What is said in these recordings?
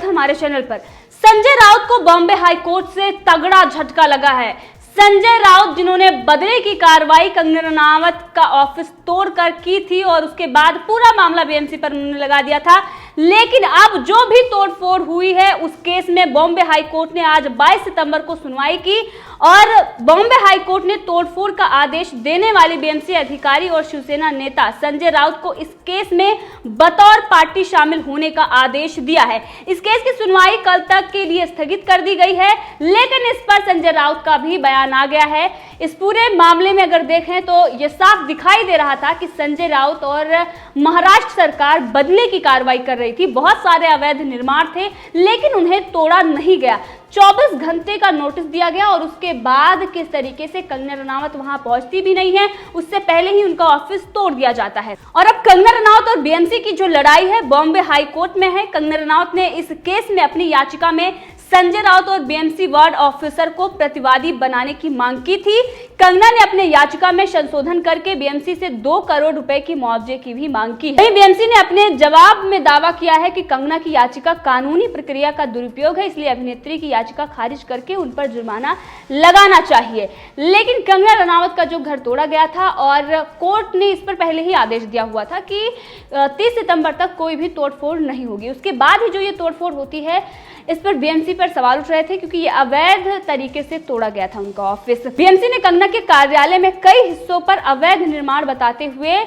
है हमारे चैनल पर। संजय राउत को बॉम्बे हाई कोर्ट से तगड़ा झटका लगा है। संजय राउत जिन्होंने बदले की कार्रवाई कंगना रनावत का ऑफिस तोड़कर की थी और उसके बाद पूरा मामला बीएमसी पर उन्होंने लगा दिया था, लेकिन अब जो भी तोड़फोड़ हुई है उस केस में बॉम्बे हाई कोर्ट ने आज 22 सितंबर को सुनवाई की और बॉम्बे हाई कोर्ट ने तोड़फोड़ का आदेश देने वाले बीएमसी अधिकारी और शिवसेना नेता संजय राउत को इस केस में बतौर पार्टी शामिल होने का आदेश दिया है। इस केस की सुनवाई कल तक के लिए स्थगित कर दी गई है, लेकिन इस पर संजय राउत का भी बयान आ गया है। इस पूरे मामले में अगर देखें तो यह साफ दिखाई दे रहा था कि संजय राउत और महाराष्ट्र सरकार बदले की कार्रवाई कर रही थी। बहुत सारे अवैध निर्माण थे लेकिन उन्हें तोड़ा नहीं गया। 24 घंटे का नोटिस दिया गया और उसके बाद किस तरीके से कंगना रनावत वहां पहुंचती भी नहीं है, उससे पहले ही उनका ऑफिस तोड़ दिया जाता है। और अब कंगना रनावत और बीएमसी की जो लड़ाई है बॉम्बे हाई कोर्ट में है। कंगना रनावत ने इस केस में अपनी याचिका में संजय राउत और बीएमसी वार्ड ऑफिसर को प्रतिवादी बनाने की मांग की थी। कंगना ने अपने याचिका में संशोधन करके बीएमसी से 2 करोड़ रुपए की मुआवजे की भी मांग की है। बीएमसी ने अपने जवाब में दावा किया है कि कंगना की याचिका कानूनी प्रक्रिया का दुरुपयोग है, इसलिए अभिनेत्री की याचिका खारिज करके उन पर जुर्माना लगाना चाहिए। लेकिन कंगना रनावत का जो घर तोड़ा गया था और कोर्ट ने इस पर पहले ही आदेश दिया हुआ था कि 30 सितंबर तक कोई भी तोड़फोड़ नहीं होगी। उसके बाद ही जो ये तोड़फोड़ होती है इस पर बीएमसी पर सवाल उठ रहे थे क्योंकि ये अवैध तरीके से तोड़ा गया था उनका ऑफिस। बीएमसी ने कंगना के कार्यालय में कई हिस्सों पर अवैध निर्माण बताते हुए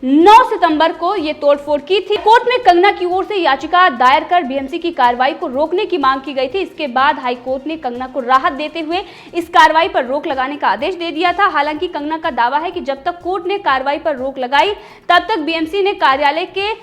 9 सितंबर को ये तोड़फोड़ की थी। कोर्ट में कंगना की ओर से याचिका दायर कर बीएमसी की कार्रवाई को रोकने की मांग की गई थी। इसके बाद हाई कोर्ट ने कंगना को राहत देते हुए इस कार्रवाई पर रोक लगाने का आदेश दे दिया था। हालांकि कंगना का दावा है कि जब तक कोर्ट ने कार्रवाई पर रोक लगाई तब तक बीएमसी ने कार्यालय के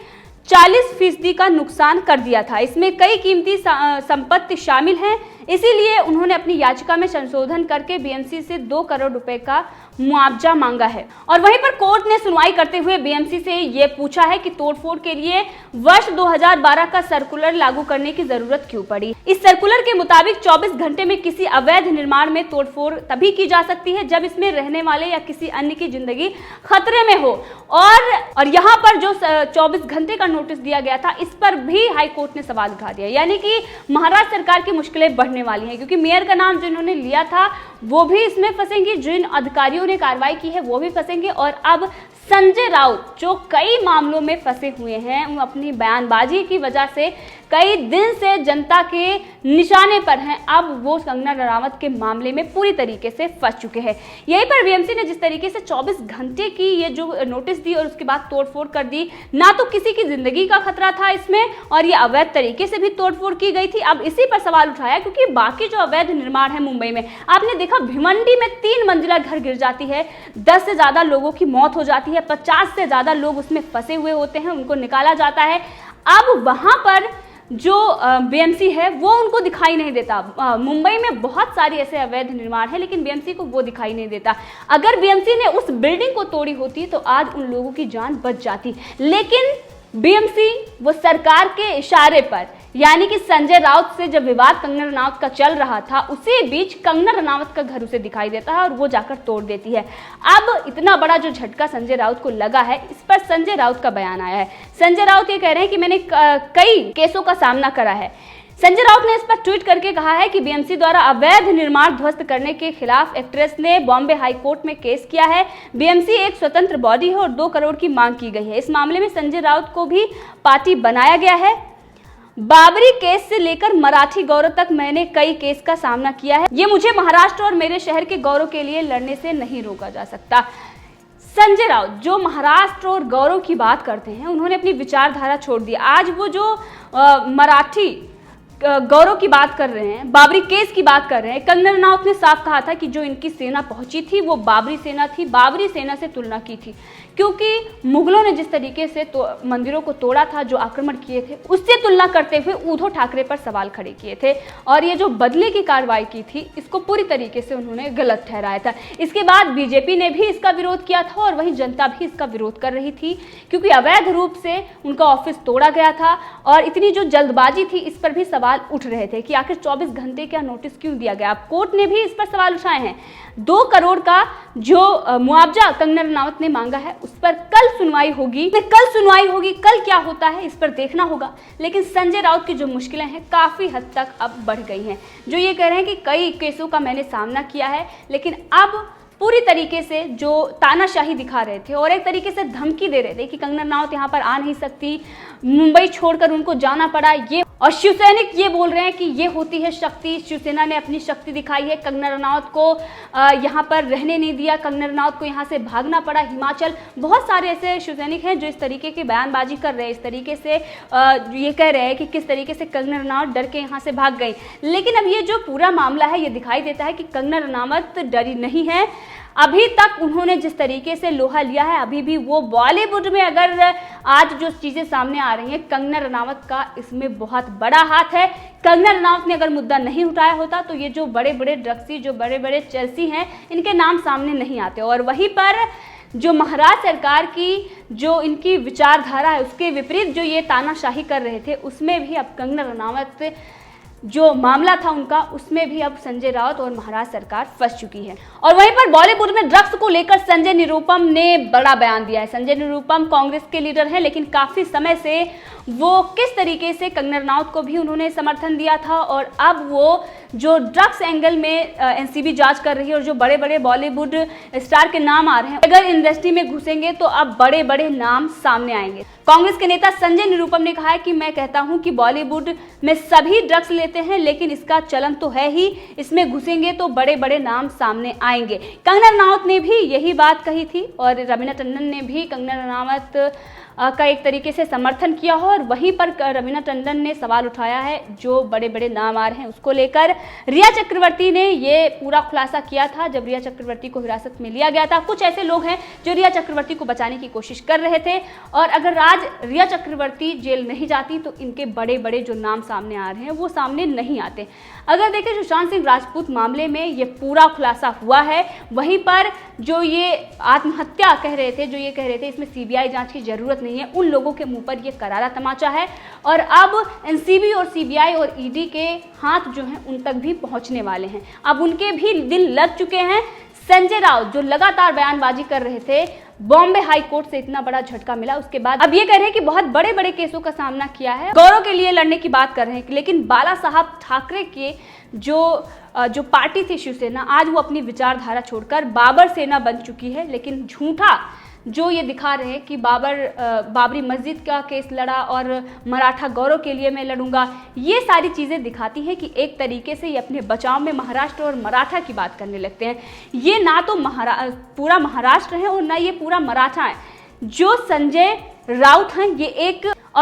40% का नुकसान कर दिया था। इसमें कई कीमती संपत्ति शामिल हैं, इसीलिए उन्होंने अपनी याचिका में संशोधन करके बीएमसी से 2 करोड़ रुपए का मुआवजा मांगा है। और वहीं पर कोर्ट ने सुनवाई करते हुए बीएमसी से ये पूछा है कि तोड़फोड़ के लिए वर्ष 2012 का सर्कुलर लागू करने की जरूरत क्यों पड़ी। इस सर्कुलर के मुताबिक 24 घंटे में किसी अवैध निर्माण में तोड़फोड़ तभी की जा सकती है जब इसमें रहने वाले या किसी अन्य की जिंदगी खतरे में हो। और यहाँ पर जो 24 घंटे का नोटिस दिया गया था इस पर भी हाई कोर्ट ने सवाल उठा दिया, यानी कि महाराष्ट्र सरकार की मुश्किलें बढ़ने वाली हैं क्योंकि मेयर का नाम जिन्होंने लिया था वो भी इसमें फंसेंगे, जिन अधिकारियों ने कार्रवाई की है वो भी फंसेंगे। और अब संजय राउत जो कई मामलों में फंसे हुए हैं, वो अपनी बयानबाजी की वजह से कई दिन से जनता के निशाने पर हैं, अब वो कंगना रनावत के मामले में पूरी तरीके से फंस चुके हैं। यहीं पर बीएमसी ने जिस तरीके से 24 घंटे की ये जो नोटिस दी और उसके बाद तोड़फोड़ कर दी, ना तो किसी की जिंदगी का खतरा था इसमें और ये अवैध तरीके से भी तोड़फोड़ की गई थी। अब इसी पर सवाल उठाया क्योंकि बाकी जो अवैध निर्माण है मुंबई में, आपने देखा भिवंडी में 3 मंजिला घर गिर जाती है, 10 से ज्यादा लोगों की मौत हो जाती है, 50 से ज्यादा लोग उसमें फंसे हुए होते हैं, उनको निकाला जाता है। अब वहां पर जो बीएमसी है वो उनको दिखाई नहीं देता। मुंबई में बहुत सारी ऐसे अवैध निर्माण है लेकिन बीएमसी को वो दिखाई नहीं देता। अगर बीएमसी ने उस बिल्डिंग को तोड़ी होती तो आज उन लोगों की जान बच जाती, लेकिन बीएमसी वो सरकार के इशारे पर, यानी कि संजय राउत से जब विवाद कंगना रनावत का चल रहा था उसी बीच कंगना रनावत का घर उसे दिखाई देता है और वो जाकर तोड़ देती है। अब इतना बड़ा जो झटका संजय राउत को लगा है, इस पर संजय राउत का बयान आया है। संजय राउत ये कह रहे हैं कि मैंने कई केसों का सामना करा है। संजय राउत ने इस पर ट्वीट करके कहा है कि बीएमसी द्वारा अवैध निर्माण ध्वस्त करने के खिलाफ एक्ट्रेस ने बॉम्बे हाई कोर्ट में केस किया है। बीएमसी एक स्वतंत्र बॉडी है और 2 करोड़ की मांग की गई है। इस मामले में संजय राउत को भी पार्टी बनाया गया है। बाबरी केस से लेकर मराठी गौरव तक मैंने कई केस का सामना किया है। ये मुझे महाराष्ट्र और मेरे शहर के गौरव के लिए लड़ने से नहीं रोका जा सकता। संजय राउत जो महाराष्ट्र और गौरव की बात करते हैं, उन्होंने अपनी विचारधारा छोड़ दी। आज वो जो मराठी गौरव की बात कर रहे हैं, बाबरी केस की बात कर रहे हैं। कंगना रनावत ने साफ कहा था कि जो इनकी सेना पहुंची थी वो बाबरी सेना थी, बाबरी सेना से तुलना की थी क्योंकि मुगलों ने जिस तरीके से मंदिरों को तोड़ा था, जो आक्रमण किए थे, उससे तुलना करते हुए उद्धव ठाकरे पर सवाल खड़े किए थे। और ये जो बदले की कार्रवाई की थी इसको पूरी तरीके से उन्होंने गलत ठहराया था। इसके बाद बीजेपी ने भी इसका विरोध किया था और वहीं जनता भी इसका विरोध कर रही थी क्योंकि अवैध रूप से उनका ऑफिस तोड़ा गया था और इतनी जो जल्दबाजी थी इस पर भी सवाल सवाल उठ रहे थे कि आखिर 24 घंटे का नोटिस क्यों दिया गया। अब कोर्ट ने भी इस पर सवाल उठाए हैं। 2 करोड़ का जो मुआवजा कंगना रनावत ने मांगा है उस पर कल सुनवाई होगी। कल क्या होता है इस पर देखना होगा। लेकिन संजय राउत की जो मुश्किलें हैं काफी हद तक अब बढ़ गई हैं। जो ये कह रहे हैं कि कई केसों का मैंने सामना किया है, लेकिन अब पूरी तरीके से जो तानाशाही दिखा रहे थे और एक तरीके से धमकी दे रहे थे कि कंगना रनावत यहाँ पर आ नहीं सकती, मुंबई छोड़कर उनको जाना पड़ा, ये और शिवसैनिक ये बोल रहे हैं कि ये होती है शक्ति। शिवसेना ने अपनी शक्ति दिखाई है, कंगना रनावत को यहाँ पर रहने नहीं दिया, कंगना रनावत को यहाँ से भागना पड़ा हिमाचल। बहुत सारे ऐसे शिवसैनिक हैं जो इस तरीके की बयानबाजी कर रहे हैं, इस तरीके से ये कह रहे हैं कि किस तरीके से कंगना रनावत डर के यहाँ से भाग गई। लेकिन अब ये जो पूरा मामला है ये दिखाई देता है कि कंगना रनावत डरी नहीं है। अभी तक उन्होंने जिस तरीके से लोहा लिया है, अभी भी वो बॉलीवुड में अगर आज जो चीजें सामने आ रही हैं, कंगना रनावत का इसमें बहुत बड़ा हाथ है। कंगना रनावत ने अगर मुद्दा नहीं उठाया होता तो ये जो बड़े बड़े ड्रग्सी, जो बड़े बड़े चेल्सी हैं, इनके नाम सामने नहीं आते। और वहीं पर जो महाराष्ट्र सरकार की जो इनकी विचारधारा है उसके विपरीत जो ये तानाशाही कर रहे थे, उसमें भी अब कंगना रनावत जो मामला था उनका, उसमें भी अब संजय राउत और महाराष्ट्र सरकार फंस चुकी है। और वहीं पर बॉलीवुड में ड्रग्स को लेकर संजय निरुपम ने बड़ा बयान दिया है। संजय निरुपम कांग्रेस के लीडर हैं, लेकिन काफी समय से वो किस तरीके से कंगना रनावत को भी उन्होंने समर्थन दिया था और अब वो जो ड्रग्स एंगल में एनसीबी जांच कर रही है और जो बड़े बड़े बॉलीवुड स्टार के नाम आ रहे हैं, अगर इंडस्ट्री में घुसेंगे तो अब बड़े बड़े नाम सामने आएंगे। कांग्रेस के नेता संजय निरुपम ने कहा है कि मैं कहता हूं कि बॉलीवुड में सभी ड्रग्स लेते हैं, लेकिन इसका चलन तो है ही, इसमें घुसेंगे तो बड़े बड़े नाम सामने आएंगे। कंगना रनावत ने भी यही बात कही थी और रवीना टंडन ने भी कंगना रनावत का एक तरीके से समर्थन किया हो। और वहीं पर रवीना टंडन ने सवाल उठाया है जो बड़े बड़े नाम आ रहे हैं उसको लेकर। रिया चक्रवर्ती ने ये पूरा खुलासा किया था जब रिया चक्रवर्ती को हिरासत में लिया गया था। कुछ ऐसे लोग हैं जो रिया चक्रवर्ती को बचाने की कोशिश कर रहे थे और अगर आज रिया चक्रवर्ती जेल नहीं जाती तो इनके बड़े बड़े जो नाम सामने आ रहे हैं वो सामने नहीं आते। अगर देखें सुशांत सिंह राजपूत मामले में ये पूरा खुलासा हुआ है, वहीं पर जो ये आत्महत्या कह रहे थे, जो ये कह रहे थे इसमें सीबीआई जांच की जरूरत नहीं है, उन लोगों के मुंह पर ये करारा तमाचा है। और अब एनसीबी और सीबीआई और ईडी के हाथ जो हैं उन तक भी पहुंचने वाले हैं। अब उनके भी दिल लग चुके हैं। संजय राउत जो लगातार बयानबाजी कर रहे थे, बॉम्बे हाई कोर्ट से इतना बड़ा झटका मिला, उसके बाद अब ये कह रहे हैं कि बहुत बड़े बड़े केसों का सामना किया है, गौरव के लिए लड़ने की बात कर रहे हैं। लेकिन बाला साहब ठाकरे के जो पार्टी थी शिवसेना, आज वो अपनी विचारधारा छोड़कर बाबर सेना बन चुकी है। लेकिन झूठा जो ये दिखा रहे हैं कि बाबरी मस्जिद का केस लड़ा और मराठा गौरव के लिए मैं लड़ूंगा, ये सारी चीज़ें दिखाती हैं कि एक तरीके से ये अपने बचाव में महाराष्ट्र और मराठा की बात करने लगते हैं। ये ना तो पूरा महाराष्ट्र है और ना ये पूरा मराठा है। जो संजय राउत हैं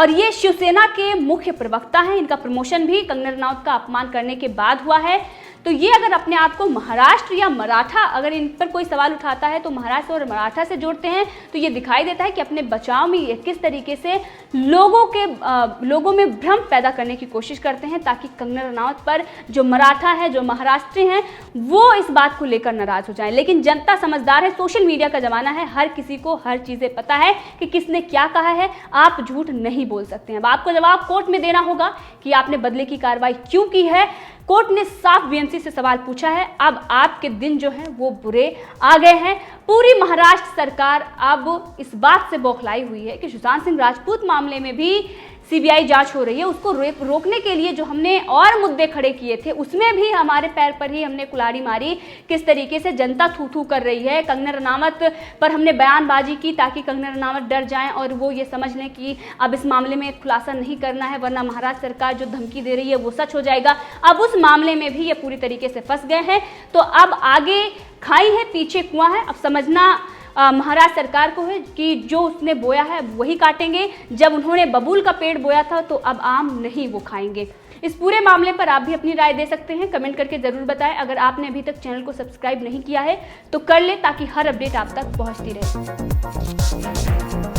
ये शिवसेना के मुख्य प्रवक्ता हैं। इनका प्रमोशन भी कंगना रनावत का अपमान करने के बाद हुआ है। तो ये अगर अपने आप को महाराष्ट्र या मराठा, अगर इन पर कोई सवाल उठाता है तो महाराष्ट्र और मराठा से जोड़ते हैं, तो ये दिखाई देता है कि अपने बचाव में ये किस तरीके से लोगों में भ्रम पैदा करने की कोशिश करते हैं ताकि कंगना रनावत पर जो मराठा है, जो महाराष्ट्री हैं, वो इस बात को लेकर नाराज हो जाएं। लेकिन जनता समझदार है, सोशल मीडिया का जमाना है, हर किसी को हर चीज़ें पता है कि किसने क्या कहा है। आप झूठ नहीं बोल सकते हैं। अब आपको जवाब कोर्ट में देना होगा कि आपने बदले की कार्रवाई क्यों की है। कोर्ट ने साफ बीएमसी से सवाल पूछा है। अब आपके दिन जो हैं वो बुरे आ गए हैं। पूरी महाराष्ट्र सरकार अब इस बात से बौखलाई हुई है कि सुशांत सिंह राजपूत मामले में भी सीबीआई जांच हो रही है। उसको रोकने के लिए जो हमने और मुद्दे खड़े किए थे उसमें भी हमारे पैर पर ही हमने कुल्हाड़ी मारी। किस तरीके से जनता थू थू कर रही है। कंगना रनावत पर हमने बयानबाजी की ताकि कंगना रनावत डर जाएं और वो ये समझ लें कि अब इस मामले में खुलासा नहीं करना है वरना महाराष्ट्र सरकार जो धमकी दे रही है वो सच हो जाएगा। अब उस मामले में भी ये पूरी तरीके से फंस गए हैं। तो अब आगे खाई है पीछे कुआं है। अब समझना महाराष्ट्र सरकार को है कि जो उसने बोया है वही काटेंगे। जब उन्होंने बबूल का पेड़ बोया था तो अब आम नहीं वो खाएंगे। इस पूरे मामले पर आप भी अपनी राय दे सकते हैं, कमेंट करके जरूर बताएं। अगर आपने अभी तक चैनल को सब्सक्राइब नहीं किया है तो कर ले ताकि हर अपडेट आप तक पहुंचती रहे।